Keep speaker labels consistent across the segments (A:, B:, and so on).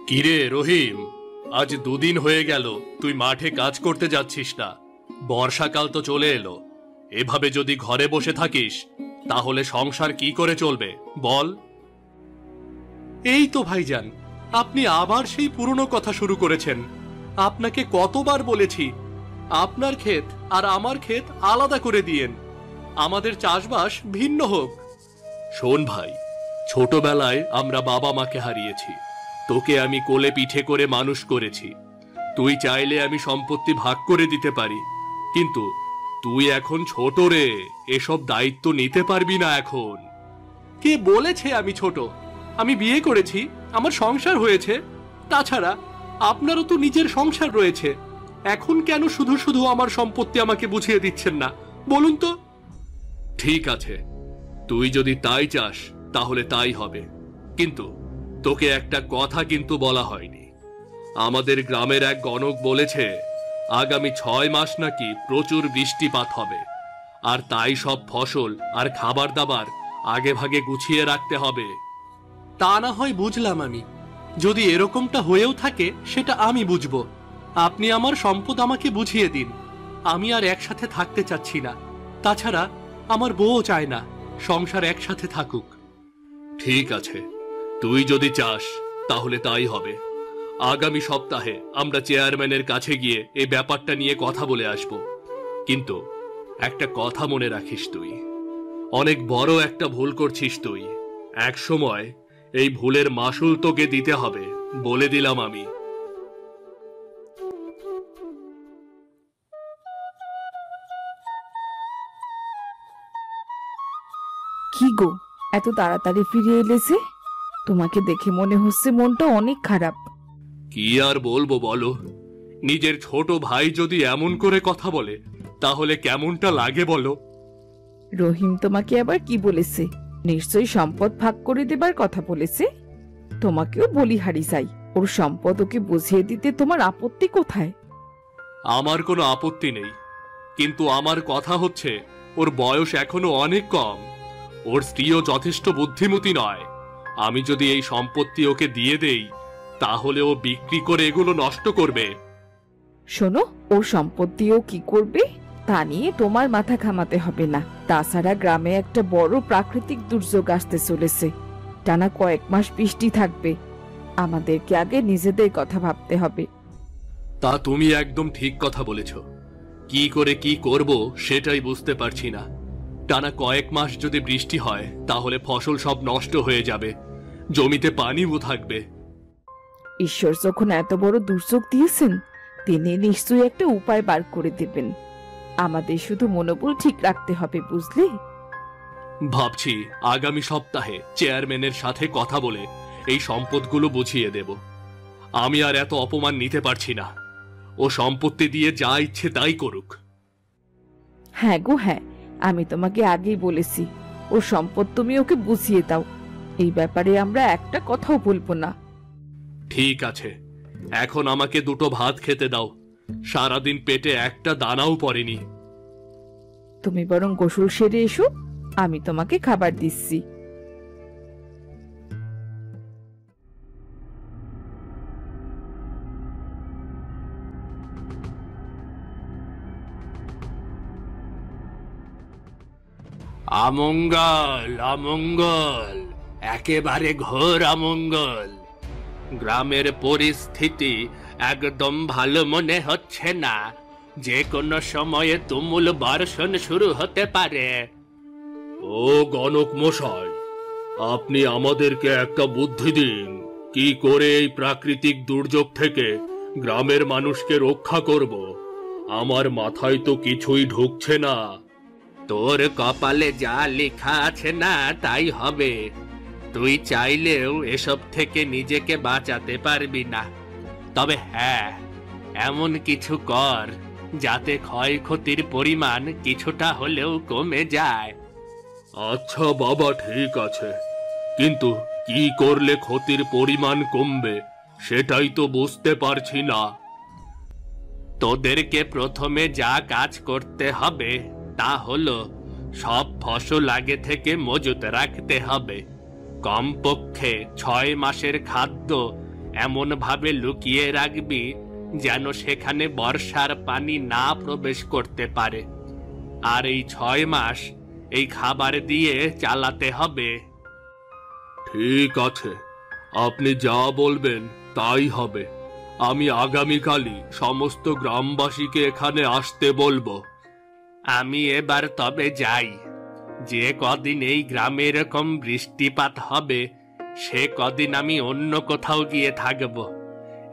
A: কিরে রহিম, আজ দুদিন হয়ে গেল তুই মাঠে কাজ করতে যাচ্ছিস না। বর্ষাকাল তো চলে এলো, এভাবে যদি ঘরে বসে থাকিস তাহলে সংসার কি করে চলবে বল? এই তো ভাইজান, আপনি আবার সেই পুরনো কথা শুরু করেছেন। আপনাকে কতবার বলেছি আপনার ক্ষেত আর আমার ক্ষেত আলাদা করে দিয়েন, আমাদের চাষবাস ভিন্ন হোক। শোন ভাই, ছোটবেলায় আমরা বাবা মাকে হারিয়েছি, তোকে আমি কোলে পিঠে করে মানুষ করেছি। তুই চাইলে আমি সম্পত্তি ভাগ করে দিতে পারি, কিন্তু তুই এখন ছোট রে, এসব দায়িত্ব নিতে পারবি না এখন। কে বলেছে আমি ছোট? আমি বিয়ে করেছি, আমার সংসার হয়েছে। তাছাড়া আপনারও তো নিজের সংসার রয়েছে। এখন কেন শুধু শুধু আমার সম্পত্তি আমাকে বুঝিয়ে দিচ্ছেন না বলুন তো? ঠিক আছে, তুই যদি তাই চাস তাহলে তাই হবে, কিন্তু তোকে একটা কথা কিন্তু বলা হয়নি। আমাদের গ্রামের এক গণক বলেছে আগামী 6 মাস নাকি প্রচুর বৃষ্টিপাত হবে, আর তাই সব ফসল আর খাবার দাবার আগে ভাগে গুছিয়ে রাখতে হবে। তা না হয় বুঝলাম আমি, যদি এরকমটা হয়েও থাকে সেটা আমি বুঝবো। আপনি আমার সম্পদ আমাকে বুঝিয়ে দিন, আমি আর একসাথে থাকতে চাচ্ছি না। তাছাড়া আমার বউও চায় না সংসার একসাথে থাকুক। ঠিক আছে, তুই যদি চাস তাহলে তাই হবে। আগামী সপ্তাহে আমরা চেয়ারম্যানের কাছে গিয়ে এই ব্যাপারটা নিয়ে কথা বলে আসব। কিন্তু একটা কথা মনে রাখিস, তুই অনেক বড় একটা ভুল করছিস। তুই এক সময় এই ভুলের মাসুল তোকে দিতে হবে, বলে দিলাম আমি।
B: কি গো, এত তাড়াতাড়ি ফিরে এলেছে? তোমাকে দেখে মনে হচ্ছে মনটা অনেক খারাপ।
A: কি আর বলবো বলো, নিজের ছোট ভাই যদি এমন করে কথা বলে তাহলে কেমনটা লাগে বলো?
B: রহিম তোমাকে আবার কি বলেছে? নিশ্চয়ই সম্পদ ভাগ করে দেবার কথা বলেছে। তোমাকেও বলিহারি চাই, ওর সম্পদ ওকে বুঝিয়ে দিতে তোমার আপত্তি কোথায়?
A: আমার কোনো আপত্তি নেই, কিন্তু আমার কথা হচ্ছে ওর বয়স এখনো অনেক কম, ওর স্ত্রীও যথেষ্ট বুদ্ধিমতী নয়। আমি যদি এই সম্পত্তি ওকে দিয়ে দেই তাহলে ও বিক্রি করে এগুলো নষ্ট করবে।
B: শোনো, ওর সম্পত্তি ও কি করবে তা নিয়ে তোমার মাথা ঘামাতে হবে না। তাছাড়া গ্রামে একটা বড় প্রাকৃতিক দুর্যোগ আসতে চলেছে, টানা কয়েক মাস বৃষ্টি থাকবে। আমাদেরকে আগে নিজেদের কথা ভাবতে হবে।
A: তা তুমি একদম ঠিক কথা বলেছ, কি করে কি করব সেটাই বুঝতে পারছি না। টানা কয়েক মাস যদি বৃষ্টি হয় তাহলে ফসল সব নষ্ট হয়ে যাবে, জমিতে পানিও থাকবে।
B: ঈশ্বর যখন এত বড় দুর্যোগ দিয়েছেন, তিনি নিশ্চয়ই একটা উপায় বার করে দেবেন। আমাদের শুধু মনোবল ঠিক রাখতে হবে, বুঝলে?
A: ভাবছি আগামী সপ্তাহে চেয়ারম্যানের সাথে কথা বলে এই সম্পদগুলো বুঝিয়ে দেব। আমি আর এত অপমান নিতে পারছি না, ও সম্পত্তি দিয়ে যা ইচ্ছে তাই করুক।
B: হ্যাঁ গো হ্যাঁ, আমি তোমাকে আগেই বলেছি ওর সম্পদ তুমি ওকে বুঝিয়ে দাও। এই ব্যাপারে আমরা একটা কথাও বলবো না।
A: ঠিক আছে, এখন আমাকে দুটো ভাত খেতে দাও, সারাদিন পেটে একটা দানাও পড়েনি।
B: তুমি বরং গোসল সেরে এসো, আমি তোমাকে খাবার দিচ্ছি।
A: অমঙ্গল অমঙ্গল, একেবারে ঘোর অমঙ্গল। গ্রামের পরিস্থিতি একদম ভালো মনে হচ্ছে না, যে কোনো সময়ে তুমুল বর্ষণ শুরু হতে পারে। ও গণক মশাই, আপনি আমাদেরকে একটা বুদ্ধি দিন, কি করে এই প্রাকৃতিক দুর্যোগ থেকে গ্রামের মানুষকে রক্ষা করব। আমার মাথায় তো কিছুই ঢুকছে না। তোর কপালে যা লেখা আছে না তাই হবে। তুই চাইলেও এসব থেকে নিজেকে বাঁচাতে পারবি না। তবে হ্যাঁ, এমন কিছু কর যাতে ক্ষয়ক্ষতির পরিমাণ কিছুটা হলেও কমে যায়। আচ্ছা বাবা, ঠিক আছে, কিন্তু কি করলে ক্ষতির পরিমাণ কমবে সেটাই তো বুঝতে পারছি না। তোদেরকে প্রথমে যা কাজ করতে হবে তা হলো সব ফসল আগে থেকে মজুত রাখতে হবে। কমপক্ষে 6 মাসের খাদ্য এমন ভাবে লুকিয়ে রাখবি যেন সেখানে বর্ষার পানি না প্রবেশ করতে পারে। আর এই 6 মাস এই খাবার দিয়ে চালাতে হবে। ঠিক আছে, আপনি যা বলবেন তাই হবে। আমি আগামীকালই সমস্ত গ্রামবাসীকে এখানে আসতে বলবো। আমি এবার তবে যাই। যে কদিন এই গ্রামে এরকম বৃষ্টিপাত হবে সে কদিন আমি অন্য কোথাও গিয়ে থাকবো।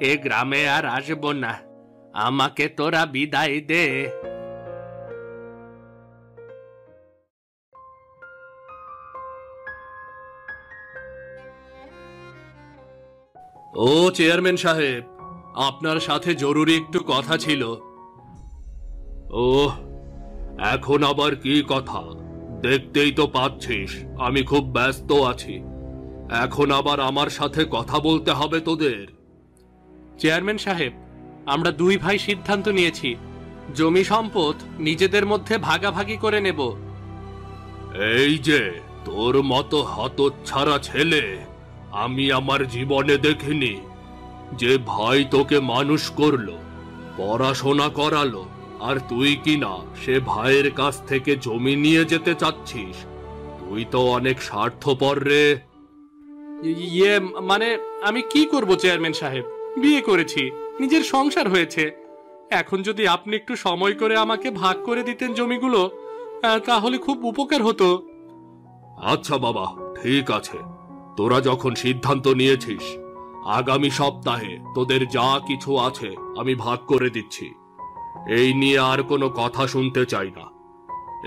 A: এ গ্রামে আর আসবো না। আমাকে তোরা বিদায় দে। ও চেয়ারম্যান সাহেব, আপনার সাথে জরুরি একটু কথা ছিল। ও, এখন আবার কি কথা? দেখতেই তো পাচ্ছিস আমি খুব ব্যস্ত আছি। এখন আবার আমার সাথে কথা বলতে হবে তোদের? চেয়ারম্যান সাহেব, আমরা 2 ভাই সিদ্ধান্ত নিয়েছি জমি সম্পদ নিজেদের মধ্যে ভাগাভাগি করে নেব। এই যে তোর মতো হতচ্ছাড়া ছেলে আমি আমার জীবনে দেখিনি। যে ভাই তোকে মানুষ করলো, পড়াশোনা করালো, আর তুই কিনা সে ভাইয়ের কাছ থেকে জমি নিয়ে যেতে চাচ্ছিস? তুই তো অনেক স্বার্থপর রে। ইয়ে মানে আমি কি করব চেয়ারম্যান সাহেব, বিয়ে করেছি, নিজের সংসার হয়েছে। এখন যদি আপনি একটু সময় করে আমাকে ভাগ করে দিতেন জমিগুলো, তাহলে খুব উপকার হতো। আচ্ছা বাবা, ঠিক আছে। তোরা যখন সিদ্ধান্ত নিয়েছিস, আগামী সপ্তাহে তোদের যা কিছু আছে আমি ভাগ করে দিচ্ছি। এই নিয়ে আর কোনো কথা শুনতে চাই না।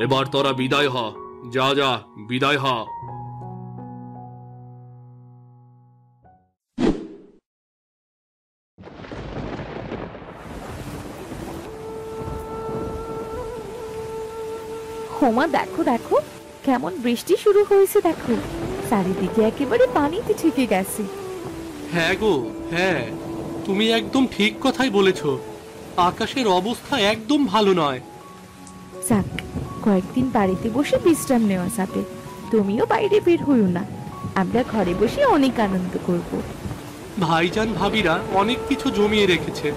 A: এবার তোরা বিদায় হ। যা যা, বিদায় হ।
B: হোমা, দেখো দেখো কেমন বৃষ্টি শুরু হয়েছে। দেখো চারিদিকে একেবারে পানিতে ঠেকে গেছে।
A: হ্যাঁ গো, হ্যাঁ, তুমি একদম ঠিক কথাই বলেছ। আকাশের অবস্থা একদম ভালো নয়।
B: যাক, কয়েকদিন বাড়িতে বসে বিশ্রাম নেওয়া যাবে। তুমিও বাইরে বের হইও না। আমরা ঘরে বসে অনেক আনন্দ করব।
A: ভাইজান ভাবিরা অনেক কিছু জমিয়ে রেখেছে।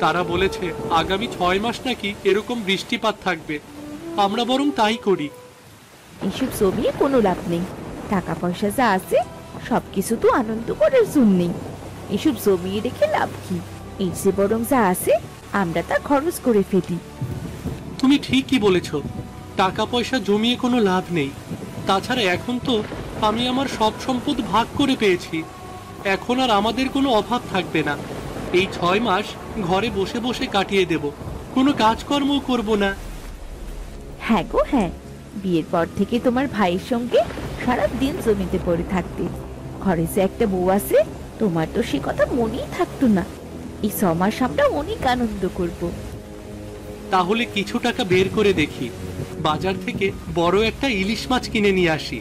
A: তারা বলেছে আগামী 6 মাস নাকি এরকম বৃষ্টিপাত থাকবে। আমরা বরং তাই করি।
B: এসব জমিয়ে কোনো লাভ নেই। টাকা পয়সা যা আছে সবকিছু তো আনন্দ করার জন্যই। এসব জমিয়ে রেখে লাভ কি? এই যে বরং যা আছে আমরা তা খরচ করে ফেলি।
A: তুমি ঠিকই বলেছ, টাকা পয়সা জমিয়ে কোনো লাভ নেই। তাছাড়া এখন তো আমি আমার সব সম্পদ ভাগ করে পেয়েছি। এখন আর আমাদের কোনো অভাব থাকবে না। এই 6 মাস ঘরে বসে বসে কাটিয়ে দেব, কোনো কাজকর্মও করব না।
B: হ্যাঁ গো হ্যাঁ, বিয়ের পর থেকে তোমার ভাইয়ের সঙ্গে সারা দিন জমিতে পড়ে থাকতে। ঘরে যে একটা বউ আছে, তোমার তো সে কথা মনেই থাকতো না। এই 6 মাস আমরা অনেক আনন্দ করব।
A: তাহলে কিছু টাকা বের করে দেখি, বাজার থেকে বড় একটা ইলিশ মাছ কিনে নিয়ে আসি।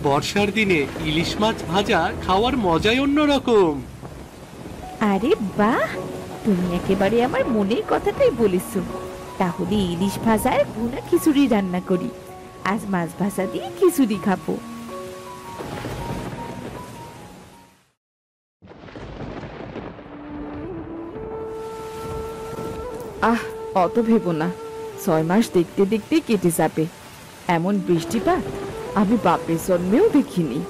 A: বর্ষার দিনে ইলিশ মাছ ভাজা খাওয়ার মজাই অন্যরকম।
B: আরে বাহ, তুমি একেবারে আমার মনের কথাটাই বলেছো। তাহলে ইলিশ ভাজা আর ভুনা খিচুড়ি রান্না করি। আজ মাছ ভাজা দিয়ে খিচুড়ি খাবো। আহ, অত ভেবো না। 6 মাস দেখতে দেখতে কেটে যাবে। এমন বৃষ্টিপাত আমি বাপের জন্মেও দেখিনি।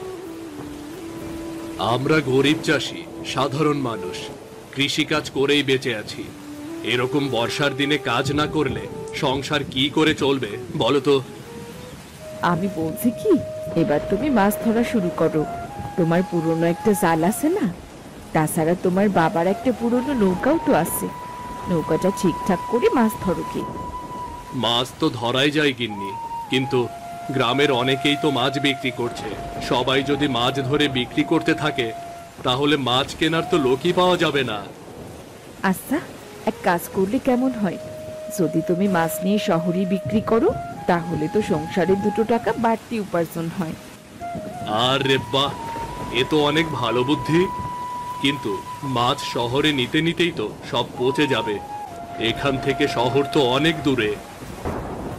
A: আমরা গরিব চাষি, সাধারণ মানুষ, কৃষিকাজ করেই বেঁচে আছি। এরকম বর্ষার দিনে কাজ না করলে সংসার কি করে চলবে বলো তো?
B: আমি বলছি কি, এবার তুমি মাছ ধরা শুরু করো। তোমার পুরনো একটা জাল আছে না? তাছাড়া তোমার বাবার একটা পুরনো নৌকাও তো আছে। নৌকাটা ঠিকঠাক করে মাছ ধরো কি।
A: মাছ তো ধরাই যায় গিন্নি, কিন্তু গ্রামের অনেকেই তো মাছ বিক্রি করছে। সবাই যদি মাছ ধরে বিক্রি করতে থাকে তাহলে মাছ কেনার তো লোকই পাওয়া যাবে না।
B: আচ্ছা, এক কাজ করলে কেমন হয়? যদি তুমি মাছ নিয়ে শহরে বিক্রি করো তাহলে তো সংসারে 2 টাকা বাড়তি উপার্জন হয়।
A: আরে বাহ, এ তো অনেক ভালো বুদ্ধি। কিন্তু মাছ শহরে নিতে নিতেই তো সব পচে যাবে। এখান থেকে শহর তো অনেক দূরে।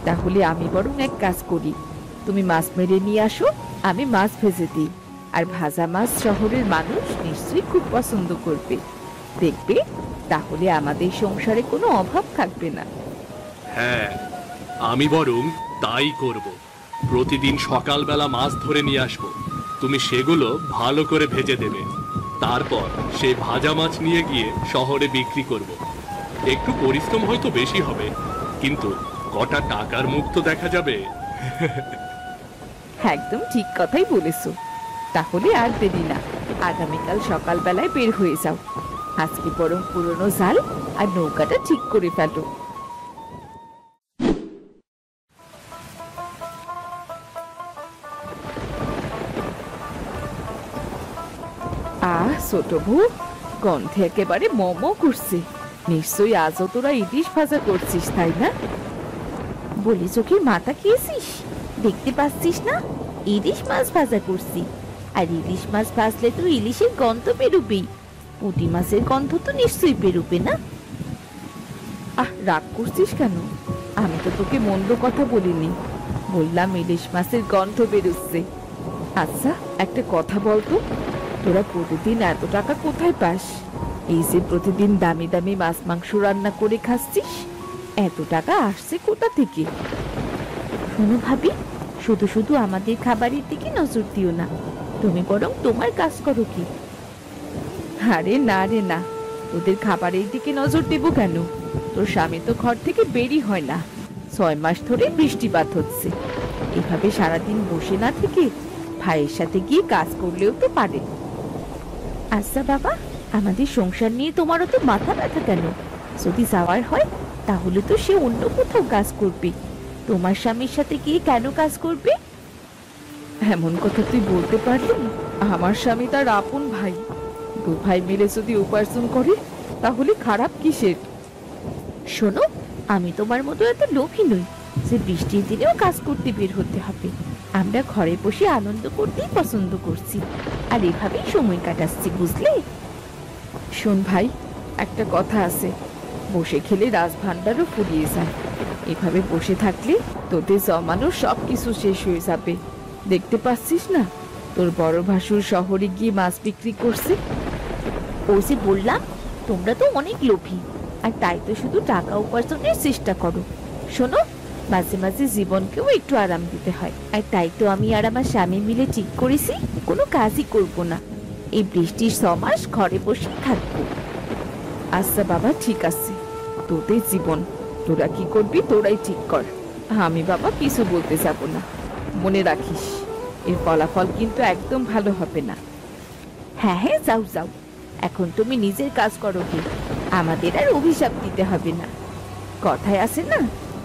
B: তাহলে আমি বরং এক কাজ করি, তুমি মাছ মেরে নিয়ে আসো, আমি মাছ ভেজে দিই। আর ভাজা মাছ শহরের মানুষ নিশ্চয়ই খুব পছন্দ করবে। দেখবে, তাহলে আমাদের সংসারে কোনো অভাব থাকবে না।
A: হ্যাঁ, আমি বরং তাই করব। প্রতিদিন সকালবেলা মাছ ধরে নিয়ে আসবো, তুমি সেগুলো ভালো করে ভেজে দেবে। তারপর সেই ভাজা মাছ নিয়ে গিয়ে শহরে বিক্রি করব। একটু পরিশ্রম হয়তো বেশি হবে, কিন্তু কটা টাকার মুখ তো দেখা যাবে।
B: একদম ঠিক কথাই বলেছো। তাহলে আর দেরি না, আগামীকাল সকালবেলায় বের হয়ে যাও। আজকে বরং পুরনো জাল আর নৌকাটা ঠিক করে ফেলো। ছোট বউ, গন্ধে একেবারে মোমো করছে। নিশ্চয়ই আজও তোরা ইলিশ ভাজা করছিস, তাই না?
C: বলি চোখের মাথা খেয়েছিস? দেখতে পাচ্ছিস না, ইলিশ মাছ ভাজা করছি। আর ইলিশ মাছ ভাজলে তো ইলিশের গন্ধ বেরোবেই। পুঁটি মাছের গন্ধ তো নিশ্চয়ই বেরোবে না?
B: রাগ করছিস কেন? আমি তো তোকে মন্দ কথা বলিনি, বললাম ইলিশ মাছের গন্ধ বেরোচ্ছে। আচ্ছা, একটা কথা বলতো, তোরা প্রতিদিন এত টাকা কোথায় পাস? এই যে প্রতিদিন দামি দামি মাছ মাংস রান্না করে খাচ্ছিস, এত টাকা আসছে কোথা থেকে?
C: শোনো ভাবি, শুধু শুধু আমাদের খাবারের দিকে নজর দিও না, তুমি বরং তোমার কাজ করো। কি?
B: আরে না রে না, তোদের খাবারের দিকে নজর দেবো কেন? তোর স্বামী তো ঘর থেকে বেরই হয় না, 6 মাস ধরে বৃষ্টিপাত হচ্ছে। এভাবে সারাদিন বসে না থেকে ভাইয়ের সাথে গিয়ে কাজ করলেও তো পারে।
C: আচ্ছা বাবা, আমাদের সংসার নিয়ে তোমারও তো মাথা ব্যথা কেন? যদি যাওয়ার হয় তাহলে তো সে অন্য কোথাও কাজ করবে। তোমার স্বামীর সাথে গিয়ে কেন কাজ করবে?
B: এমন কথা তুই বলতে পারলি? আমার স্বামী তার আপন ভাই, 2 ভাই মিলে যদি উপার্জন করে তাহলে খারাপ কিসের?
C: শোনো, আমি তোমার মতো এত লোভী নই যে বৃষ্টির দিনেও কাজ করতে বের হতে হবে। আমরা ঘরে বসে আনন্দ করতেই পছন্দ করছি, আর এভাবেই সময় কাটাচ্ছি, বুঝলে?
B: শোন ভাই, একটা কথা আছে, বসে খেলে রাজভান্ডারও ফুরিয়ে যায়। এভাবে বসে থাকলে তোদের জমানো সবকিছু শেষ হয়ে যাবে। দেখতে পাচ্ছিস না, তোর বড় ভাসুর শহরে গিয়ে মাছ বিক্রি করছে।
C: ওই যে বললাম, তোমরা তো অনেক লোভী, আর তাই তো শুধু টাকা উপার্জনের চেষ্টা করো। শোনো, মাঝে মাঝে জীবনকেও একটু আরাম দিতে হয়, আর তাই তো আমি আর আমার স্বামী মিলে ঠিক করেছি কোনো কাজই করব না। এই বৃষ্টির 6 মাস ঘরে বসেই থাকবো।
B: আচ্ছা বাবা, ঠিক আছে, তোদের জীবন, তোরা কি করবি তোরাই ঠিক কর। আমি বাবা কিছু বলতে যাব না। মনে রাখিস, এর ফলাফল কিন্তু একদম ভালো হবে না।
C: হ্যাঁ হ্যাঁ, যাও যাও, এখন তুমি নিজের কাজ করো। কি, আমাদের আর অভিশাপ দিতে হবে না। কথায় আছে না,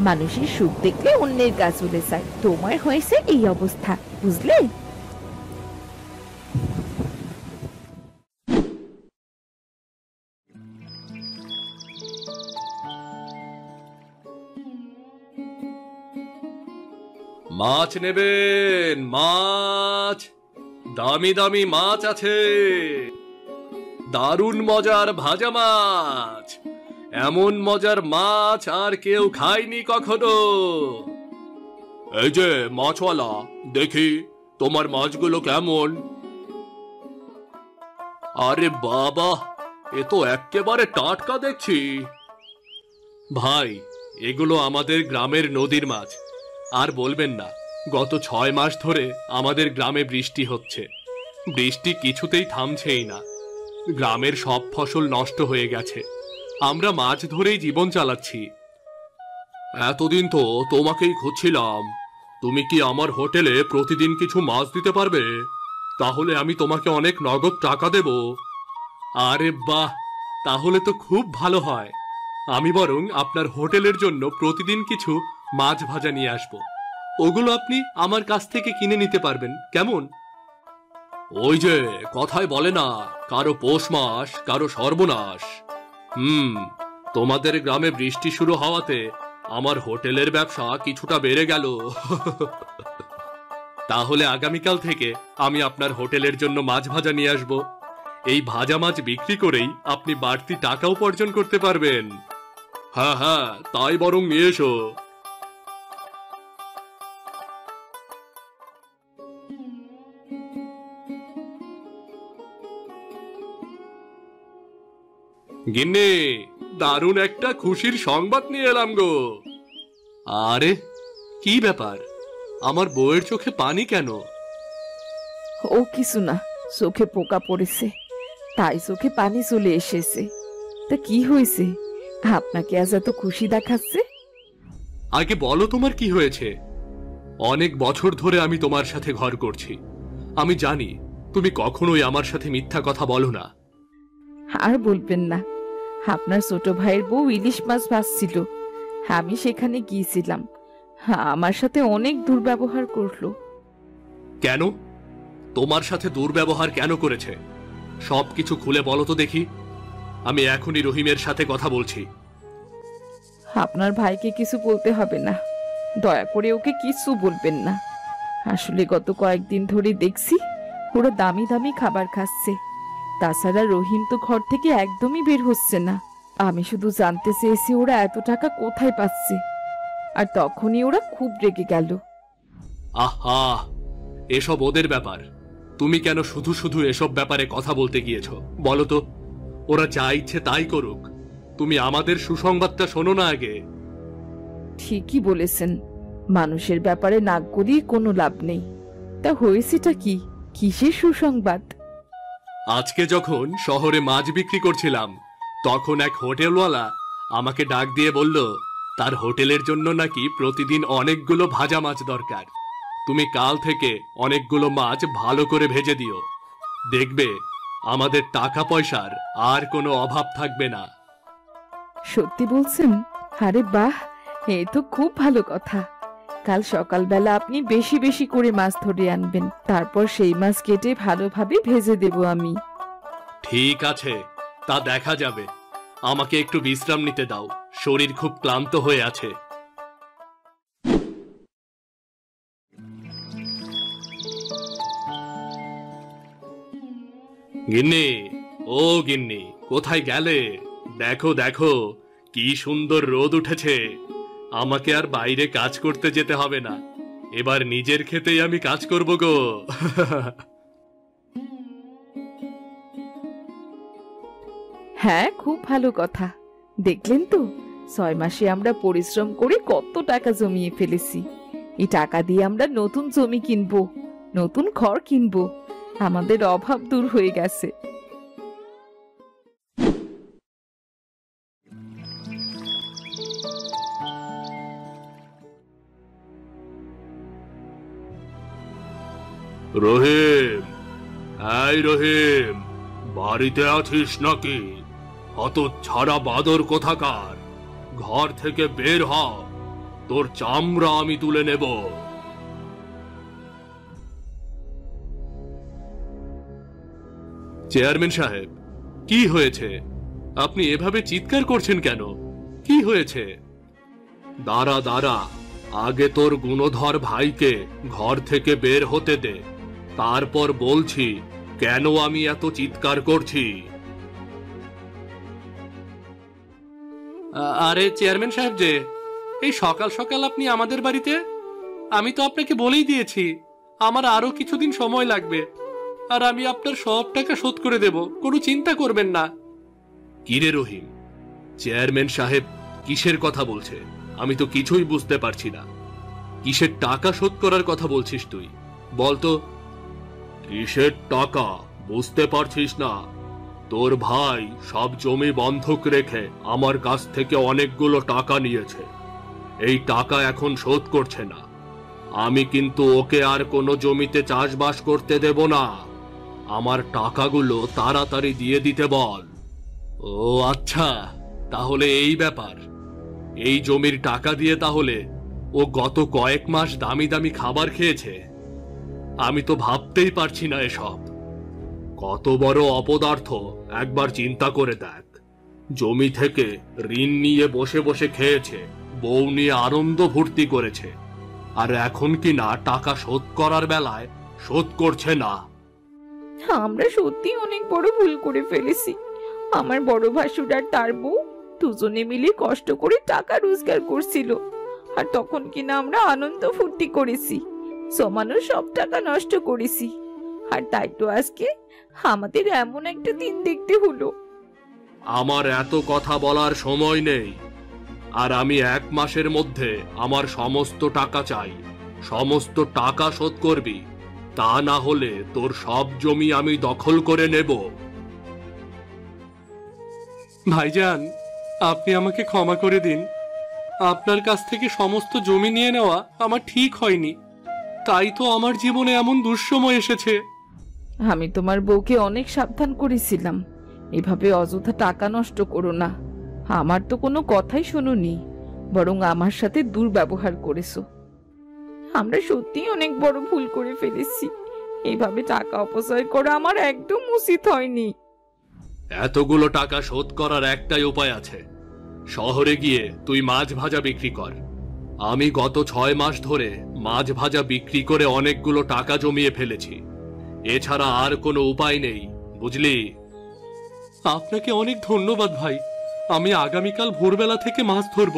C: মানুষের সুখ দেখলে অন্যের কাজ চলে যায়। তোমার হয়েছে এই অবস্থা, বুঝলে?
A: মাছ নেবেন? মাছ, দামি দামি মাছ আছে, দারুণ মজার ভাজা মাছ। এমন মজার মাছ আর কেউ খায়নি কখনো। এই যে মাছওয়ালা, দেখি তোমার মাছগুলো কেমন। আরে বাবা, এ তো একেবারে টাটকা দেখছি। ভাই, এগুলো আমাদের গ্রামের নদীর মাছ। আর বলবেন না, গত 6 মাস ধরে আমাদের গ্রামে বৃষ্টি হচ্ছে। বৃষ্টি কিছুতেই থামছেই না। গ্রামের সব ফসল নষ্ট হয়ে গেছে। আমরা মাছ ধরেই জীবন চালাচ্ছি। এতদিন তো তোমাকেই খুঁজছিলাম। তুমি কি আমার হোটেলে প্রতিদিন কিছু মাছ দিতে পারবে? তাহলে আমি তোমাকে অনেক নগদ টাকা দেব। আরে বাহ, তাহলে তো খুব ভালো হয়। আমি বরং আপনার হোটেলের জন্য প্রতিদিন কিছু মাছ ভাজা নিয়ে আসব। ওগুলো আপনি আমার কাছ থেকে কিনে নিতে পারবেন, কেমন? ওই যে কথায় বলে না, কারো পৌষ মাস কারো সর্বনাশ। তোমাদের গ্রামে বৃষ্টি শুরু হওয়াতে আমার হোটেলের ব্যবসা কিছুটা বেড়ে গেল। তাহলে আগামীকাল থেকে আমি আপনার হোটেলের জন্য মাছ ভাজা নিয়ে আসব। এই ভাজা মাছ বিক্রি করেই আপনি বাড়তি টাকা উপার্জন করতে পারবেন। হ্যাঁ হ্যাঁ, তাই বরং নিয়ে এসো। গিন্নি, দারুণ একটা খুশির সংবাদ নিয়ে এলাম গো। আরে কি ব্যাপার, আমার বউয়ের চোখে পানি কেন?
B: ও কিছু না, চোখে পোকা পড়েছে, তাই চোখে পানি চলে এসেছে। তা কি হয়েছে, আপনাকে আজ এত খুশি দেখাচ্ছে?
A: আগে বলো তোমার কি হয়েছে। অনেক বছর ধরে আমি তোমার সাথে ঘর করছি, আমি জানি তুমি কখনোই আমার সাথে মিথ্যা কথা বলো না।
B: আর বলবেন না, আপনার ছোট ভাইয়ের বউ ইলিশ মাছ ভাজছিল, আমি সেখানে গিয়েছিলাম। আমার সাথে অনেক দুর্ব্যবহার করলো।
A: কেন? তোমার সাথে দুর্ব্যবহার কেন করেছে? সবকিছু খুলে বলো তো দেখি। আমি এখনই রহিমের সাথে কথা বলছি।
B: আপনার ভাইকে কিছু বলতে হবে না, দয়া করে ওকে কিছু বলবেন না। আসলে গত কয়েকদিন ধরে দেখছি ওরা দামি দামি খাবার খাচ্ছে, তাছাড়া রহিম তো ঘর থেকে একদমই বের হচ্ছে না। আমি শুধু জানতে চেয়েছি ওরা এত টাকা কোথায় পাচ্ছে, আর তখনই ওরা খুব রেগে গেল।
A: আহা, এসব ওদের ব্যাপার, তুমি কেন শুধু শুধু এসব ব্যাপারে কথা বলতে গিয়েছো বলো তো? ওরা যা ইচ্ছে তাই করুক, তুমি আমাদের সুসংবাদটা শোনো না আগে।
B: ঠিকই বলেছেন, মানুষের ব্যাপারে নাক গলিয়ে কোনো লাভ নেই। তা হয়েছেটা কি, কিসের সুসংবাদ?
A: আজকে যখন শহরে মাছ বিক্রি করছিলাম, তখন এক হোটেলওয়ালা আমাকে ডাক দিয়ে বলল তার হোটেলের জন্য নাকি প্রতিদিন অনেকগুলো ভাজা মাছ দরকার। তুমি কাল থেকে অনেকগুলো মাছ ভালো করে ভেজে দিও, দেখবে আমাদের টাকা পয়সার আর কোনো অভাব থাকবে না।
B: সত্যি বলছেন? আরে বাহ, এ তো খুব ভালো কথা। কাল সকালবেলা আপনি বেশি বেশি করে মাছ ধরে আনবেন, তারপর সেই মাছ কেটে ভালোভাবে ভেজে দেব আমি।
A: ঠিক আছে, তা দেখা যাবে। আমাকে একটু বিশ্রাম নিতে দাও, শরীর খুব ক্লান্ত হয়ে আছে। গিন্নি, ও গিন্নি, কোথায় গেলে? দেখো দেখো, কি সুন্দর রোদ উঠেছে। আমাকে আর বাইরে কাজ করতে যেতে হবে না, এবার নিজের ক্ষেতেই আমি কাজ করব গো।
B: হ্যাঁ, খুব ভালো কথা। দেখলেন তো, 6 মাসে আমরা পরিশ্রম করে কত টাকা জমিয়ে ফেলেছি। এই টাকা দিয়ে আমরা নতুন জমি কিনবো, নতুন ঘর কিনবো, আমাদের অভাব দূর হয়ে গেছে।
A: রহিম, এই রহিম, বাড়িতে আছিস নাকি? হতচ্ছাড়া বাদর কোথাকার, ঘর থেকে বের হ, তোর চামড়া আমি তুলে নেব। চেয়ারম্যান সাহেব, কি হয়েছে? আপনি এভাবে চিৎকার করছেন কেন? কি হয়েছে? দাঁড়া দাঁড়া, আগে তোর গুণধর ভাইকে ঘর থেকে বের হতে দে, তারপর বলছি কেন আমি এত চিৎকার করছি। আরে চেয়ারম্যান সাহেব যে, এই সকাল সকাল আপনি আমাদের বাড়িতে? আমি তো আপনাকে বলেই দিয়েছি আমার আরো কিছুদিন সময় লাগবে, আর আমি আপনার সব টাকা শোধ করে দেব, কোনো চিন্তা করবেন না। কিরে রহিম, চেয়ারম্যান সাহেব কিসের কথা বলছে? আমি তো কিছুই বুঝতে পারছি না। কিসের টাকা শোধ করার কথা বলছিস তুই? বলতো। কিসের টাকা বুঝতে পারছিস না? তোর ভাই সব জমি বন্ধক রেখে আমার কাছ থেকে অনেকগুলো টাকা নিয়েছে, এই টাকা এখন শোধ করছে না। আমি কিন্তু ওকে আর কোনো জমিতে চাষবাস করতে দেব না। আমার টাকাগুলো তাড়াতাড়ি দিয়ে দিতে বল। ও আচ্ছা, তাহলে এই ব্যাপার। এই জমির টাকা দিয়ে তাহলে ও গত কয়েক মাস দামি দামি খাবার খেয়েছে? আমি তো ভাবতেই পারছি না এসব। কত বড় অপদার্থ একবার চিন্তা করে দেখ। জমি থেকে ঋণ নিয়ে বসে বসে খেয়েছে, বউ নিয়ে আনন্দ ফুর্তি করেছে, আর এখন কি না টাকা শোধ করার বেলায় শোধ করছে না।
B: আমরা সত্যি অনেক বড় ভুল করে ফেলেছি। আমার বড় ভাসুর আর তার বউ দুজনে মিলে কষ্ট করে টাকা রোজগার করছিল, আর তখন কিনা আমরা আনন্দ ফুর্তি করেছি, জমানো সব টাকা নষ্ট করেছি। আর তাই তো আজকে আমাদের এমন একটা দিন দেখতে হলো।
A: আমার এত কথা বলার সময় নেই। আর আমি 1 মাসের মধ্যে আমার সমস্ত টাকা চাই। সমস্ত টাকা শোধ করবি, তা না হলে তোর সব জমি আমি দখল করে নেব।
D: ভাইজান, আপনি আমাকে ক্ষমা করে দিন। আপনার কাছ থেকে সমস্ত জমি নিয়ে নেওয়া আমার ঠিক হয়নি, তাই তো আমার জীবনে এমন দুঃসময় এসেছে।
B: আমি তোমার বউকে অনেক সাবধান করেছিলাম, এভাবে অযথা টাকা নষ্ট করো না। আমার তো কোনো কথাই শোনোনি, বরং আমার সাথে দুর্ব্যবহার করেছো। আমরা সত্যি অনেক বড় ভুল করে ফেলেছি। এইভাবে টাকা অপচয় করা আমার একদম উচিত হয়নি।
A: এতগুলো টাকা শোধ করার একটাই উপায় আছে, শহরে গিয়ে তুই মাছ ভাজা বিক্রি কর। আমি গত 6 মাস ধরে মাছ ভাজা বিক্রি করে অনেকগুলো টাকা জমিয়ে ফেলেছি। এছাড়া আর কোনো উপায় নেই, বুঝলি?
D: আপনাকে অনেক ধন্যবাদ ভাই। আমি আগামীকাল ভোরবেলা থেকে মাছ ধরব,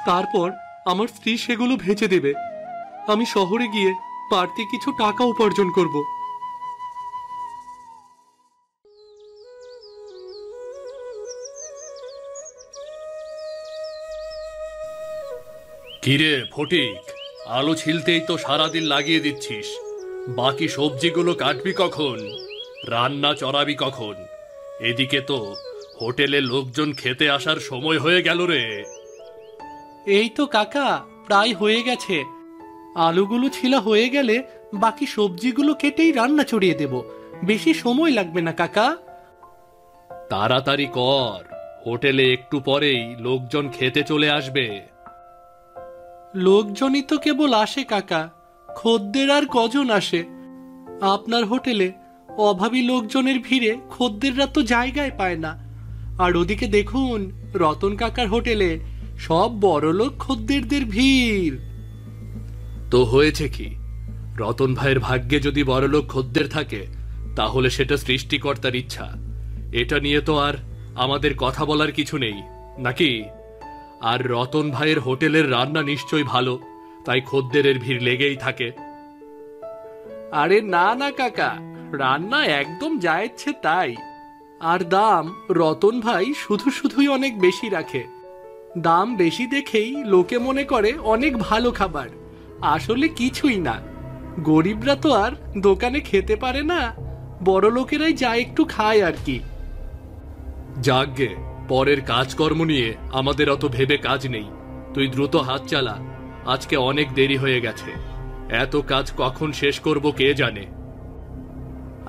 D: তারপর আমার স্ত্রী সেগুলো ভেজে দেবে। আমি শহরে গিয়ে বাড়তি কিছু টাকা উপার্জন করব।
A: কিরে ফটিক, আলু ছিলতেই তো সারাদিন লাগিয়ে দিচ্ছিস। বাকি সবজিগুলো কাটবি কখন? রান্না চড়াবি কখন? এদিকে তো হোটেলে লোকজন খেতে আসার সময় হয়ে গেল রে।
D: এই তো কাকা, প্রায় হয়ে গেছে। আলুগুলো ছিলা হয়ে গেলে বাকি সবজিগুলো কেটেই রান্না চড়িয়ে দেব। বেশি সময় লাগবে না কাকা।
A: তাড়াতাড়ি কর, হোটেলে একটু পরেই লোকজন খেতে চলে আসবে।
D: লোকজনই তো কেবল আসে কাকা, খদ্দের আর কজন আসে? আপনার হোটেলে অভাবী লোকজনের ভিড়ে খদ্দেররা তো জায়গায় পায় না। আর ওদিকে দেখুন, রতন কাকার হোটেলে সব বড়লোক খদ্দেরদের ভিড়।
A: তো হয়েছে কি, রতন ভাইয়ের ভাগ্যে যদি বড়লোক খদ্দের থাকে, তাহলে সেটা সৃষ্টিকর্তার ইচ্ছা। এটা নিয়ে তো আর আমাদের কথা বলার কিছু নেই, নাকি? আর রতন ভাইয়ের হোটেলের রান্না নিশ্চয়ই ভালো, তাই খদ্দেরের ভিড় লেগেই থাকে।
D: আরে না না কাকা, রান্না একদম যা ইচ্ছে তাই। আর দাম রতন ভাই শুধু শুধুই অনেক বেশি রাখে। দাম বেশি দেখেই লোকে মনে করে অনেক ভালো খাবার, আসলে কিছুই না। গরিবরা তো আর দোকানে খেতে পারে না, বড় লোকেরাই যা একটু খায় আর কি।
A: যাকগে, পরের কাজকর্ম নিয়ে আমাদের অত ভেবে কাজ নেই। তুই দ্রুত হাত চালা, আজকে অনেক দেরি হয়ে গেছে। এত কাজ কখন শেষ করব কে জানে।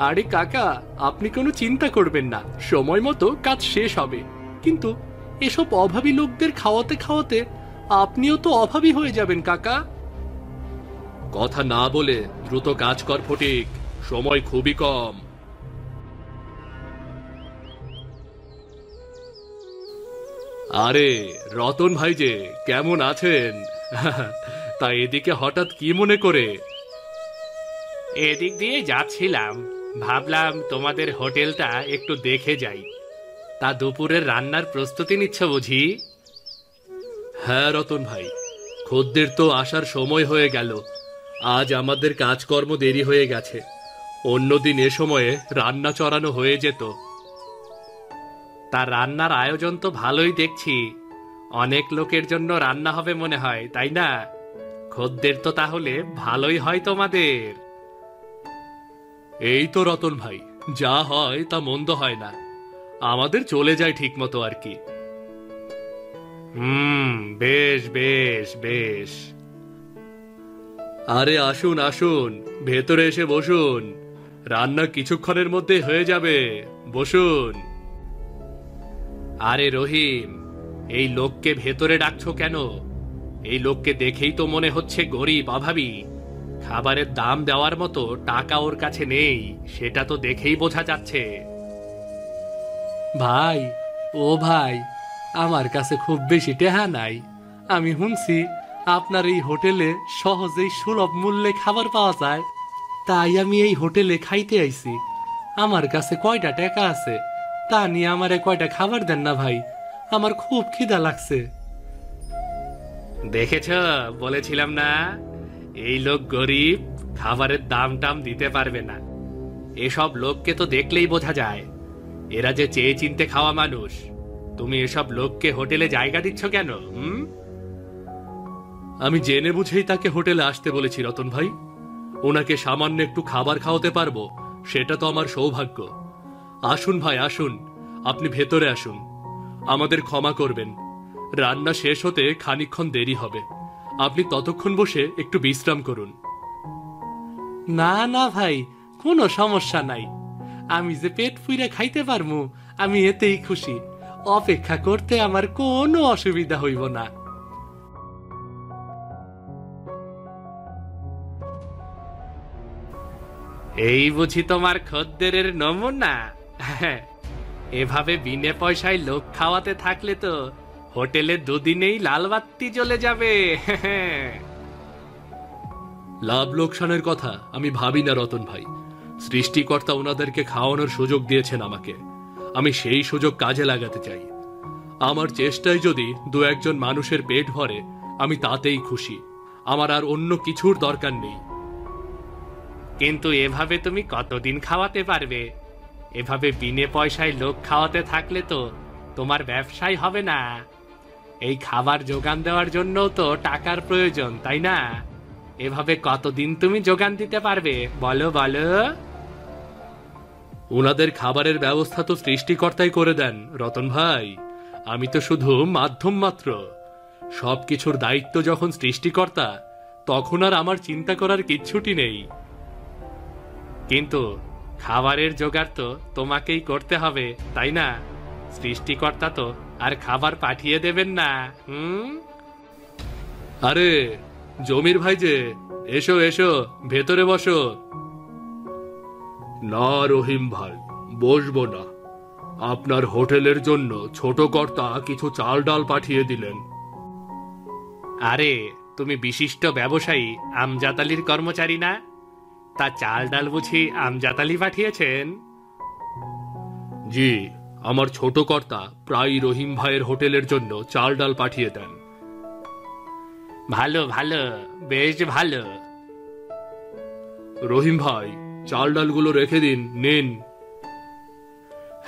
D: আরে কাকা, আপনি কোনো চিন্তা করবেন না, সময় মতো কাজ শেষ হবে। কিন্তু এসব অভাবী লোকদের খাওয়াতে খাওয়াতে আপনিও তো অভাবী হয়ে যাবেন কাকা।
A: কথা না বলে দ্রুত কাজ কর ফটিক, সময় খুবই কম। আরে রতন ভাই যে, কেমন আছেন? তা এদিকে হঠাৎ কি মনে করে?
E: এদিক দিয়ে যাচ্ছিলাম, ভাবলাম তোমাদের হোটেলটা একটু দেখে যাই। তা দুপুরের রান্নার প্রস্তুতি নিচ্ছ বুঝি?
A: হ্যাঁ রতন ভাই, খদ্দের তো আসার সময় হয়ে গেল। আজ আমাদের কাজকর্ম দেরি হয়ে গেছে। অন্যদিন এ সময়ে রান্না চড়ানো হয়ে যেত।
E: তা রান্নার আয়োজন তো ভালোই দেখছি। অনেক লোকের জন্য রান্না হবে মনে হয়, তাই না? খদ্দের তো তাহলে ভালোই হয় তোমাদের।
A: এই তো রতন ভাই, যা হয় তা মন্দ হয় না, আমাদের চলে যায় ঠিক মতো আর কি।
E: বেশ বেশ বেশ।
A: আরে আসুন আসুন, ভেতরে এসে বসুন। রান্না কিছুক্ষণের মধ্যে হয়ে যাবে, বসুন।
E: আরে রহিম, এই লোককে ভেতরে ডাকছো কেন? এই লোককে দেখেই তো মনে হচ্ছে গরিব, অভাবী। খাবারের দাম দেওয়ার মতো টাকা ওর কাছে নেই, সেটা তো দেখেই বোঝা যাচ্ছে।
D: ভাই, ও ভাই, আমার কাছে খুব বেশি টেহা নাই। আমি শুনছি আপনার এই হোটেলে সহজেই সুলভ মূল্যে খাবার পাওয়া যায়, তাই আমি এই হোটেলে খাইতে আইছি। আমার কাছে কয়টা টাকা আছে, তা নিয়ে আমারে কয়টা খাবার দেন না ভাই, আমার খুব খিদা লাগছে।
E: দেখেছ, বলেছিলাম না এই লোক গরিব, খাবারের দাম টাম দিতে পারবে না। এসব লোককে তো দেখলেই বোঝা যায়। এরা যে চেয়ে চিনতে খাওয়া মানুষ, তুমি এসব লোককে হোটেলে জায়গা দিচ্ছ কেন?
A: আমি জেনে বুঝেই তাকে হোটেলে আসতে বলেছি রতন ভাই। ওনাকে সামান্য একটু খাবার খাওয়াতে পারবো, সেটা তো আমার সৌভাগ্য। আসুন ভাই আসুন, আপনি ভেতরে আসুন। আমাদের ক্ষমা করবেন, রান্না শেষ হতে খানিকক্ষণ দেরি হবে। আপনি ততক্ষণ বসে একটু বিশ্রাম করুন।
D: না না ভাই, কোনো সমস্যা নাই। আমি যে পেট পুইরা খাইতে পারমু, আমি এতেই খুশি। অপেক্ষা করতে আমার কোনো অসুবিধা হইব না।
E: এই বুঝি তোমার খদ্দেরের নমুনা? এভাবে বিনে পয়সায় লোক খাওয়াতে থাকলে তো হোটেলে দুদিনেই লাল বাত্তি জ্বলে যাবে।
A: লাভ লোকসানের কথা আমি ভাবি না রতন ভাই। সৃষ্টিকর্তা ওনাদেরকে খাওয়ানোর সুযোগ দিয়েছেন আমাকে, আমি সেই সুযোগ কাজে লাগাতে চাই। আমার চেষ্টায় যদি দু একজন মানুষের পেট ভরে, আমি তাতেই খুশি। আমার আর অন্য কিছুর দরকার নেই।
E: কিন্তু এভাবে তুমি কতদিন খাওয়াতে পারবে? এভাবে বিনে পয়সায় লোক খাওয়াতে থাকলে তো তোমার ব্যবসাই হবে না। এই খাবার যোগান দেওয়ার জন্য তো টাকার প্রয়োজন, তাই না? এভাবে কতদিন তুমি যোগান দিতে পারবে বলো বলো?
A: ওনাদের খাবারের ব্যবস্থা তো সৃষ্টিকর্তাই করে দেন রতন ভাই, আমি তো শুধু মাধ্যম মাত্র। সবকিছুর দায়িত্ব যখন সৃষ্টিকর্তা, তখন আর আমার চিন্তা করার কিচ্ছুটি নেই।
E: কিন্তু খাবারের জোগাড় তো তোমাকেই করতে হবে, তাই না? সৃষ্টিকর্তা তো আর খাবার পাঠিয়ে দেবেন না।
A: আরে জমির ভাই যে, এসো এসো, ভেতরে বসো। না রহিম ভাই, বসবো না। আপনার হোটেলের জন্য ছোট কর্তা কিছু চাল ডাল পাঠিয়ে দিলেন।
E: আরে তুমি বিশিষ্ট ব্যবসায়ী আমজাদ আলীর কর্মচারী না? তা চাল ডাল বুঝি আমজাদ আলী পাঠিয়েছেন?
A: জি, আমার ছোট কর্তা প্রায় রহিম ভাইয়ের হোটেলের জন্য চাল ডাল পাঠিয়ে দেন।
E: ভালো ভালো, বেশ ভালো।
A: রহিম ভাই, চাল ডালগুলো রেখে দিন, নিন।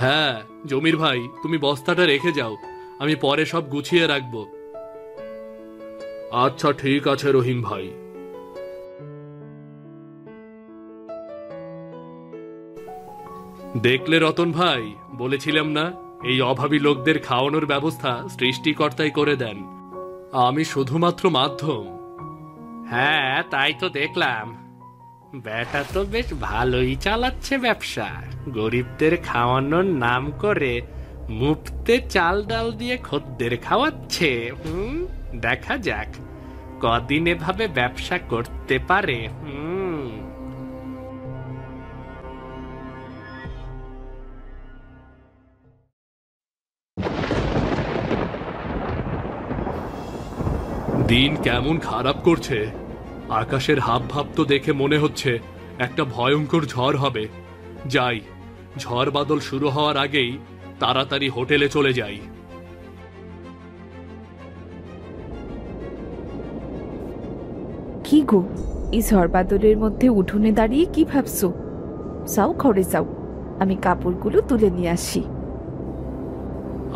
A: হ্যাঁ জমির ভাই, তুমি বস্তাটা রেখে যাও, আমি পরে সব গুছিয়ে রাখবো। আচ্ছা ঠিক আছে রহিম ভাই। দেখলে রতন ভাই, বলেছিলাম না এই অভাবী লোকদের খাওয়ানোর ব্যবস্থা সৃষ্টিকর্তাই করে দেন, আমি শুধুমাত্র মাধ্যম।
E: হ্যাঁ তাই তো দেখলাম, বেটা তো বেশ ভালোই চালাচ্ছে ব্যবসা। গরিবদের খাওয়ানোর নাম করে মুফতে চাল ডাল দিয়ে খদ্দের খাওয়াচ্ছে। দেখা যাক কদিন এভাবে ব্যবসা করতে পারে।
A: দিন কেমন খারাপ করছে, আকাশের হাবভাব তো দেখে মনে হচ্ছে একটা ভয়ঙ্কর ঝড় হবে। যাই, ঝড় বাদল শুরু হওয়ার আগেই তাড়াতাড়ি হোটেলে চলে যাই।
B: কি গো, এই ঝড় বাদলের মধ্যে উঠোনে দাঁড়িয়ে কি ভাবছো? যাও ঘরে যাও, আমি কাপড়গুলো তুলে নিয়ে আসি।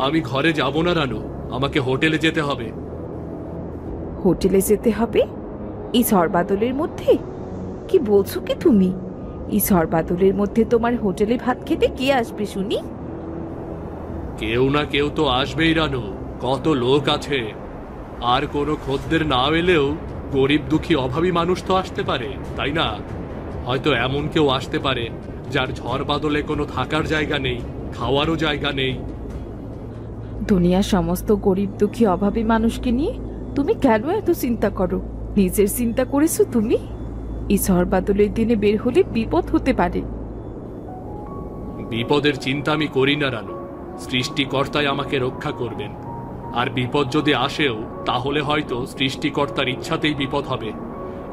A: আমি ঘরে যাব না রানু, আমাকে হোটেলে যেতে হবে।
B: হোটেলে যেতে হবে এই ঝড় বাদলের মধ্যে? কি বলছো কি তুমি? এই ঝড় বাদলের মধ্যে তোমার হোটেলে ভাত খেতে কে আসবে শুনি?
A: কেউ না কেউ তো আসবেই রানু, কত লোক আছে। আর কোনো খদ্দের না এলেও গরিব দুঃখী অভাবী মানুষ তো আসতে পারে, তাই না? হয়তো এমন কেউ আসতে পারে যার ঝড় বাদলে কোনো থাকার জায়গা নেই, খাওয়ারও জায়গা নেই।
B: দুনিয়ার সমস্ত গরিব দুঃখী অভাবী মানুষকে নিয়ে তুমি কেন এত চিন্তা করো? নিজের চিন্তা করেছো তুমি? এই ঝড় বাদলের দিনে বের হলে বিপদ হতে পারে।
A: বিপদের চিন্তা আমি করি না রানু, সৃষ্টিকর্তাই আমাকে রক্ষা করবেন। আর বিপদ যদি আসেও তাহলে হয়তো সৃষ্টিকর্তার ইচ্ছাতেই বিপদ হবে।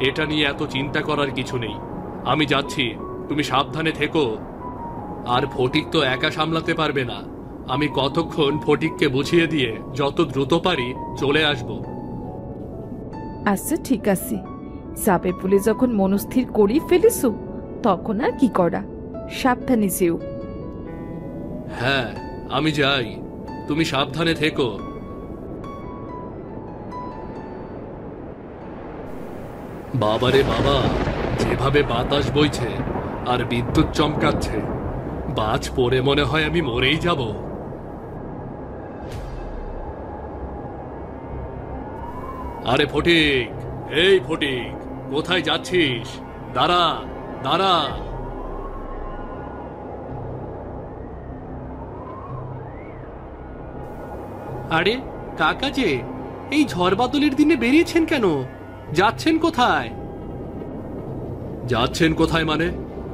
A: এটা নিয়ে এত চিন্তা করার কিছু নেই। আমি যাচ্ছি, তুমি সাবধানে থেকো। আর ফটিক তো একা সামলাতে পারবে না, আমি কতক্ষণ ফটিককে বুঝিয়ে দিয়ে যত দ্রুত পারি চলে আসব।
B: আচ্ছা ঠিক আছে, চাপে পুলে যখন মনস্থির করেই ফেলেছো তখন আর কি করা। সাবধানে যেও।
A: হ্যাঁ, আমি যাই। তুমি সাবধানে থেকো। বাবারে বাবা, যেভাবে বাতাস বইছে আর বিদ্যুৎ চমকাচ্ছে, বাজ পড়ে মনে হয় আমি মরেই যাব। আরে ফটিক, এই ফটিক, কোথায় যাচ্ছিস? দাঁড়া, দাঁড়া।
D: আরে কাকা যে, এই ঝড় বাদলের দিনে বেরিয়েছেন কেন? যাচ্ছেন কোথায়?
A: যাচ্ছেন কোথায় মানে?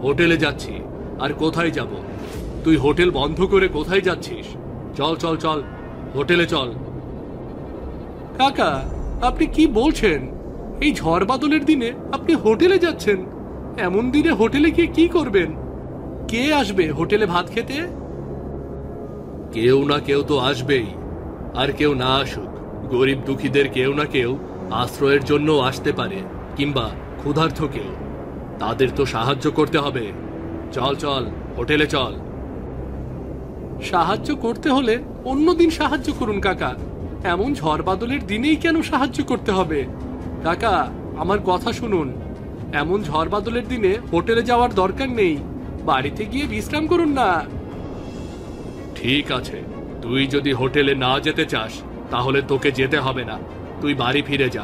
A: হোটেলে যাচ্ছি। আর কোথায় যাব? তুই হোটেল বন্ধ করে কোথায় যাচ্ছিস? চল চল চল, হোটেলে চল।
D: কাকা, আপনি কি বলছেন? এই ঝড় বাদলের দিনে আপনি হোটেলে যাচ্ছেন? এমন দিনে হোটেলে গিয়ে কি করবেন? কে আসবে হোটেলে ভাত খেতে?
A: কেউ না কেউ তো আসবেই। আর কেউ না আসুক, গরিব দুঃখীদের কেউ না কেউ আশ্রয়ের জন্য আসতে পারে, কিংবা ক্ষুধার্ত কেউ। তাদের তো সাহায্য করতে হবে। চল চল, হোটেলে চল।
D: সাহায্য করতে হলে অন্যদিন সাহায্য করুন কাকা। এমন ঝড় বাদলের দিনেই কেন সাহায্য করতে হবে? কাকা, আমার কথা শুনুন। এমন ঝড় বাদলের দিনে হোটেলে যাওয়ার দরকার নেই, বাড়িতে গিয়ে বিশ্রাম করুন না।
A: ঠিক আছে, তুই যদি হোটেলে না যেতে চাস তাহলে তোকে যেতে হবে না। তুই বাড়ি ফিরে যা,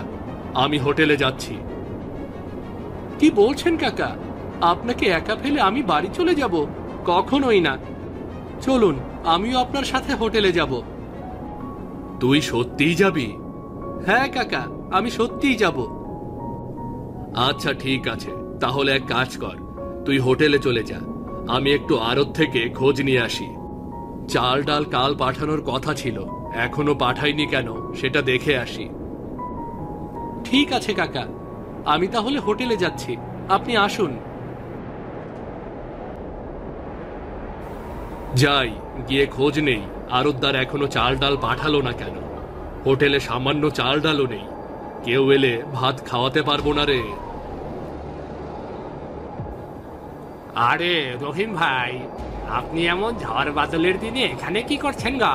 A: আমি হোটেলে যাচ্ছি।
D: কি বলছেন কাকা? আপনাকে একা ফেলে আমি বাড়ি চলে যাব? কখনোই না। চলুন, আমিও আপনার সাথে হোটেলে যাব।
A: তুই সত্যিই যাবি?
D: হ্যাঁ কাকা, আমি সত্যিই যাব।
A: আচ্ছা ঠিক আছে, তাহলে এক কাজ কর, তুই হোটেলে চলে যা। আমি একটু আড়ত থেকে খোঁজ নিয়ে আসি। চাল ডাল কাল পাঠানোর কথা ছিল, এখনো পাঠাইনি কেন সেটা দেখে আসি।
D: ঠিক আছে কাকা, আমি তাহলে হোটেলে যাচ্ছি, আপনি আসুন।
A: যাই, গিয়ে খোঁজ নেই আড়তদার এখনো চাল ডাল পাঠালো না কেন। হোটেলে সামান্য চাল ডালও নেই, কেউ এলে ভাত খাওয়াতে পারবো না রে।
E: আরে রহিম ভাই, আপনি এমন ঝড় বাদলের দিনে এখানে কি করছেন গা?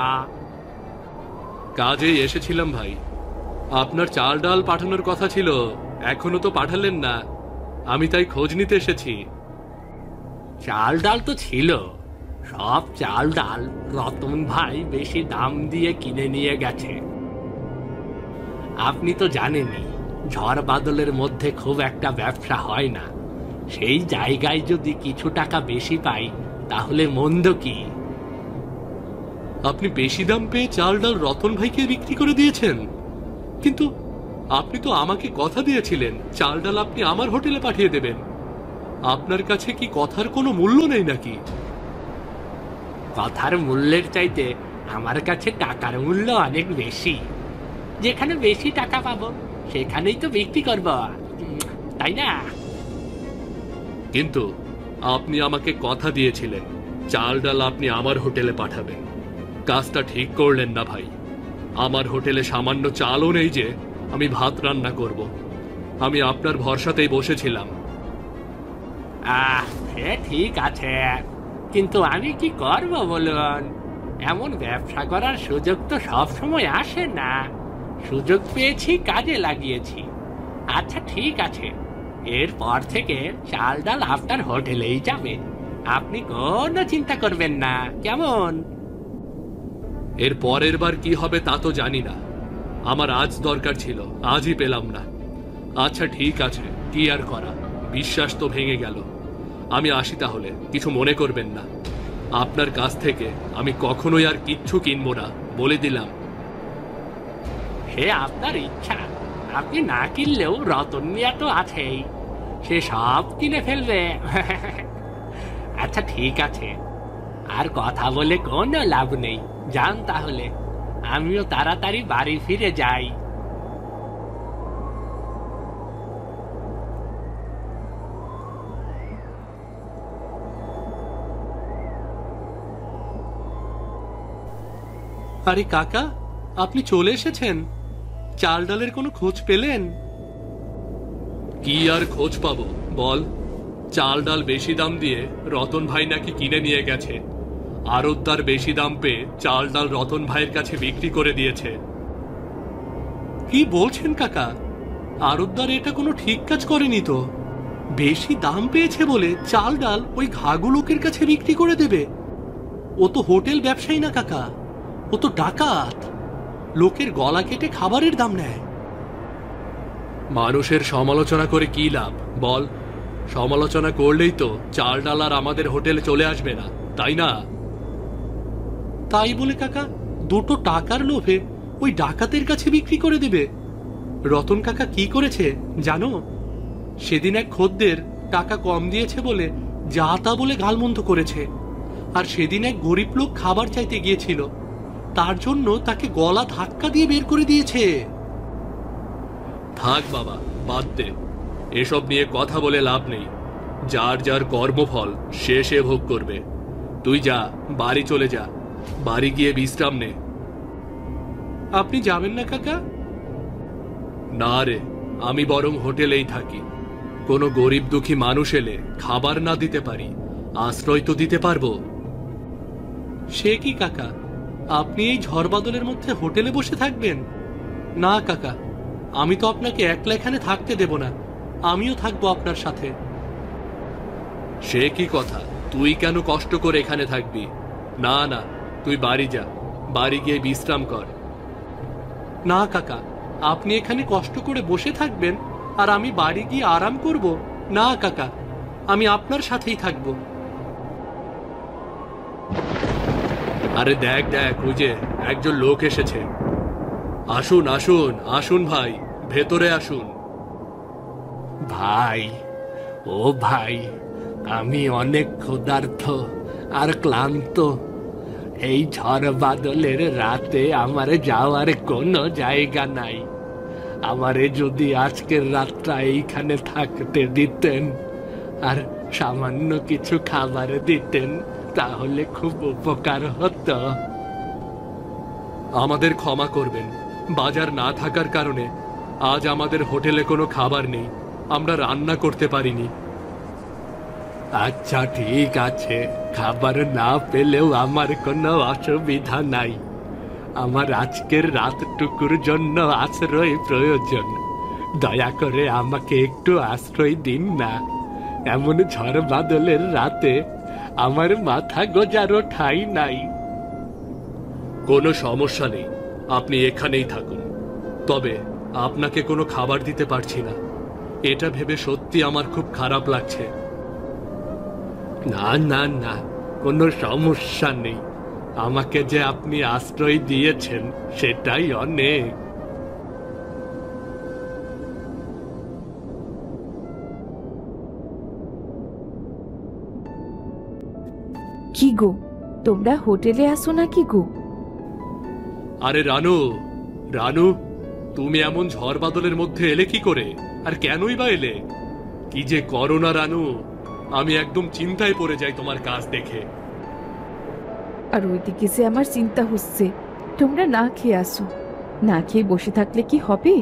A: কাজেই এসেছিলাম ভাই। আপনার চাল ডাল পাঠানোর কথা ছিল, এখনো তো পাঠালেন না। আমি তাই খোঁজ নিতে এসেছি।
E: চাল ডাল তো ছিল, সব চাল ডাল রতন ভাই বেশি দাম দিয়ে কিনে নিয়ে গেছে। আপনি তো জানেনই, ঝড় বাদলের মধ্যে খুব একটা ব্যবসা হয় না। সেই জায়গায় যদি কিছু টাকা বেশি পাই তাহলে মন্দ কি?
A: আপনি বেশি দাম পেয়ে চাল ডাল রতন ভাইকে বিক্রি করে দিয়েছেন? কিন্তু আপনি তো আমাকে কথা দিয়েছিলেন চাল ডাল আপনি আমার হোটেলে পাঠিয়ে দেবেন। আপনার কাছে কি কথার কোনো মূল্য নেই নাকি?
E: কথার মূল্যের চাইতে আমার কাছে টাকার মূল্য অনেক বেশি। যেখানে বেশি টাকা পাবো সেখানেই তো বিক্রি করব, তাই না?
A: কিন্তু আপনি আমাকে কথা দিয়েছিলেন চাল ডাল আপনি আমার হোটেলে পাঠাবেন। কাজটা ঠিক করলেন না ভাই। আমার হোটেলে সামান্য চালও নেই যে আমি ভাত রান্না করব। আমি আপনার ভরসাতেই বসেছিলাম।
E: সে ঠিক আছে, কিন্তু আমি কি করব বলুন? এমন ব্যবসা করার সুযোগ তো সব সময় আসে না। সুযোগ পেয়েছি, কাজে লাগিয়েছি। আচ্ছা ঠিক আছে, এরপর থেকে চাল ডাল আপনার হোটেলেই যাবে। আপনি কোনো চিন্তা করবেন না, কেমন?
A: এর পরের বার কি হবে তা তো জানি না। আমার আজ দরকার ছিল, আজই পেলাম না। আচ্ছা ঠিক আছে, কি আর করা, বিশ্বাস তো ভেঙে গেল। আমি আসি তাহলে, কিছু মনে করবেন না। আপনার কাছ থেকে আমি কখনোই আর কিচ্ছু কিনবো না, বলে দিলাম।
E: সে আপনার ইচ্ছা। আপনি না কিনলেও রতন মিয়া তো আছেই, সে সব কিনে ফেলবে। আচ্ছা ঠিক আছে, আর কথা বলে কোনো লাভ নেই। যান তাহলে, আমিও তাড়াতাড়ি বাড়ি ফিরে যাই।
D: আরে কাকা, আপনি চলে এসেছেন? চাল ডালের কোনো খোঁজ পেলেন?
A: কি আর খোঁজ পাবো বল? চাল ডাল বেশি দাম দিয়ে রতন ভাই নাকি কিনে নিয়ে গেছে। আড়তদার বেশি দাম পেয়ে চাল ডাল রতন ভাইয়ের কাছে বিক্রি করে দিয়েছে।
D: কি বলছেন কাকা? আড়তদার এটা কোনো ঠিক কাজ করেনি তো। বেশি দাম পেয়েছে বলে চাল ডাল ওই ঘাগু লোকের কাছে বিক্রি করে দেবে? ও তো হোটেল ব্যবসায়ী না কাকা, ও তো ডাকাত। লোকের গলা কেটে খাবারের দাম নেয়।
A: মানুষের সমালোচনা করে কি লাভ বল? সমালোচনা করলেই তো চাল ডাল আর আমাদের হোটেলে চলে আসবে না, তাই না?
D: তাই বলে কাকা দুটো টাকার লোভে ওই ডাকাতের কাছে বিক্রি করে দেবে? রতন কাকা কি করেছে জানো? সেদিন এক খদ্দের টাকা কম দিয়েছে বলে যা তা বলে গালমন্দ করেছে। আর সেদিন এক গরিব লোক খাবার চাইতে গিয়েছিল, তার জন্য তাকে গলা ধাক্কা দিয়ে বের করে দিয়েছে।
A: থাক বাবা, বাদ দে, এসব নিয়ে কথা বলে লাভ নেই। যার যার কর্মফল সে সে ভোগ করবে। তুই যা, বাড়ি চলে যা, বাড়ি গিয়ে বিশ্রাম নে।
D: আপনি যাবেন না কাকা?
A: না রে, আমি বরং হোটেলেই থাকি। কোনো গরিব দুঃখী মানুষ এলে খাবার না দিতে পারি, আশ্রয় তো দিতে পারবো।
D: সে কি কাকা, আপনি এই ঝড় বাদলের মধ্যে হোটেলে বসে থাকবেন? না কাকা, আমি তো আপনাকে একলা এখানে থাকতে দেব না, আমিও থাকবো আপনার সাথে।
A: সে কি কথা? তুই কেন কষ্ট করে এখানে থাকবি? না না, তুই বাড়ি যা, বাড়ি গিয়ে বিশ্রাম কর।
D: না কাকা, আপনি এখানে কষ্ট করে বসে থাকবেন আর আমি বাড়ি গিয়ে আরাম করব? না কাকা, আমি আপনার সাথেই থাকব।
A: আরে দেখ দেখ, ওই যে একজন লোক এসেছে। আসুন আসুন আসুন ভাই, ভেতরে আসুন।
E: ভাই, ও ভাই, আমি অনেক ক্ষুধার্ত আর ক্লান্ত। এই ঝড় বাদলের রাতে আমার যাওয়ার কোনো জায়গা নাই। আমারে যদি আজকের রাতটা এইখানে থাকতে দিতেন আর সামান্য কিছু খাবার দিতেন তাহলে খুব উপকার হতো।
A: আমাদের ক্ষমা করবেন, বাজার না থাকার কারণে আজ আমাদের হোটেলে কোনো খাবার নেই, আমরা রান্না করতে পারিনি।
E: আচ্ছা ঠিক আছে, খাবার না পেলেও আমার কোনো অসুবিধা নাই। আমার আজকের রাতটুকুর জন্য আশ্রয় প্রয়োজন। দয়া করে আমাকে একটু আশ্রয় দিন না। এমন ঝড় বাদলের রাতে আমার মাথা গোজারও ঠাঁই নাই।
A: কোনো সমস্যা নেই, আপনি এখানেই থাকুন। তবে আপনাকে কোনো খাবার দিতে পারছি না, এটা ভেবে সত্যি আমার খুব খারাপ লাগছে।
E: না না না, কোনো সমস্যা নেই। আমাকে যে আপনি আশ্রয় দিয়েছেন সেটাই অনেক।
B: কি গো, তোমরা হোটেলে আসো নাকি গো?
A: আরে রানু, রানু, তুমি এমন ঝড় বাদলের মধ্যে এলে কি করে, আর কেনই বা এলে? কি যে করো না রানু, আমি একদম চিন্তায় পড়ে যাই তোমার কাজ দেখে।
B: আর ওইদিকে যে আমার চিন্তা হচ্ছে, তোমরা না খেয়ে আসো। না খেয়ে বসে থাকলে কি হবে?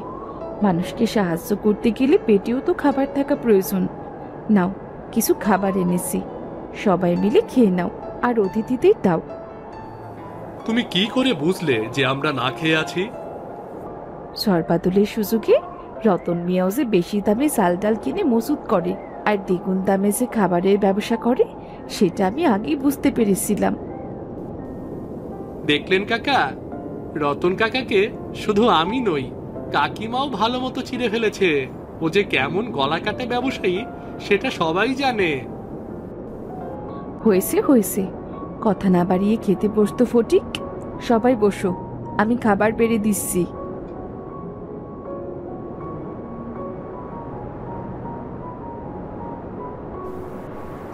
B: মানুষকে সাহায্য করতে গেলে পেটেও তো খাবার থাকা প্রয়োজন। নাও, কিছু খাবার এনেছি, সবাই মিলে খেয়ে নাও আর অতিথিদের দাও।
A: তুমি কি করে বুঝলে যে আমরা না খেয়ে আছি?
B: সরবাদলের সুযোগে রতন মিয়াও যে বেশি দামে চাল ডাল কিনে মজুত করে আর দ্বিগুণ দামে যে খাবারের ব্যবসা করে সেটা আমি আগেই বুঝতে পেরেছিলাম।
D: দেখলেন কাকা, রতন কাকাকে শুধু আমি নই, কাকিমাও ভালো মতো চিড়ে ফেলেছে। ও যে কেমন গলা কাটা ব্যবসায়ী সেটা সবাই জানে।
B: হয়েছে হয়েছে, কথা না বাড়িয়ে খেতে বসতো ফটিক। সবাই বসো, আমি খাবার বেড়ে দিচ্ছি।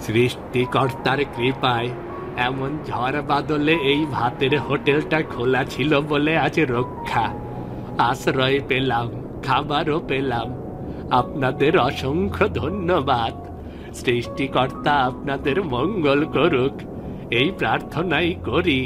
E: সৃষ্টিকর্তার কৃপায় এমন ঝড় বাদলে এই ভাতের হোটেলটা খোলা ছিল বলে আজ রক্ষা। আশ্রয় পেলাম, খাবারও পেলাম। আপনাদের অসংখ্য ধন্যবাদ। সৃষ্টিকর্তা আপনাদের মঙ্গল করুক, এই প্রার্থনাই করি।